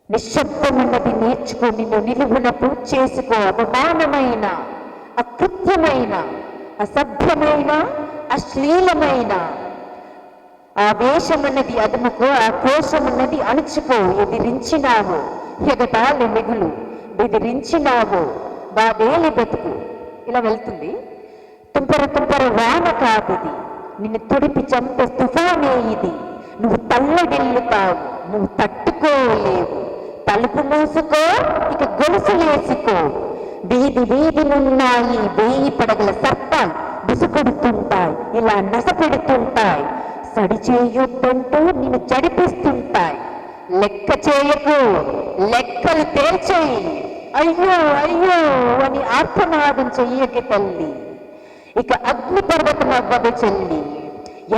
నిశ్శబ్దమన్నది నేర్చుకో, నిన్ను నిలువున పూజ చేసుకో. అవమానమైన, అకృత్యమైన, అసభ్యమైన, అశ్లీలమైన ఆవేశమన్నది అదుముకో, ఆక్రోశమన్నది అణుచుకో. ఎదిరించినావు ఎగటాలి మిగులు, బెదిరించినావు బాధేలి బతుకు. ఇలా వెళ్తుంది. తుంపర తుంపర వాన కాదిది, నిన్ను తొడిపి చంపే తుఫానే ఇది. నువ్వు తల్లడిల్లుతావు, నువ్వు తట్టుకోలేవు. తలుపు మూసుకో, ఇక గొలుసులేసుకో. వీధి వీధులున్నాయి వేయి పడగల సర్పాలు, బుసుకొడుతుంటాయి, ఇలా నసపెడుతుంటాయి. సడి చేయొద్దంటూ నిన్ను జడిపిస్తుంటాయి. లెక్క చేయకు, లెక్కలు తేల్చేయి. అయ్యో అయ్యో అని ఆర్తనాదం చెయ్యకి తల్లి, ఇక అగ్ని పర్వతం అవ్వదు చెల్లి.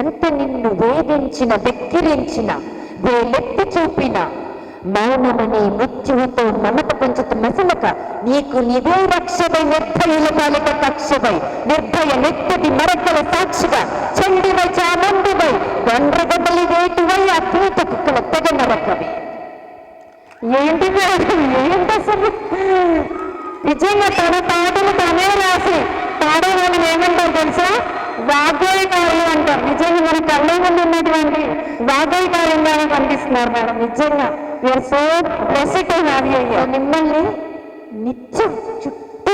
ఎంత నిన్ను వేధించిన, వెక్కిరించిన, వేలెత్తి చూపిన మౌనమనే మృత్యువుతో మమత పంచుతూ మసలక, నీకు నీవే రక్షవై, నిర్భయుల పాలిక కక్షవై, నిర్భయ నెత్తటి మరకల సాక్షిగా, చండివై చామండివై, గండ్రగడ్డలి వేటువై, అద్భుత కుక్కల తెగ నరకవే. ఏంటి ఏంటి అసలు? నిజంగా తన పాటలు తనే రాసి పాడే వాళ్ళని ఏమంటారు తెలుసా? వాగ్గేయకారులు అంటారు. నిజంగా మన కళ్ళ ముందు ఉన్నటువంటి వాగ్గేయకారులుగా కనిపిస్తున్నారు మేడం. నిజంగా you're so blessed to have you here. మిమ్మల్ని నిత్యం చుట్టూ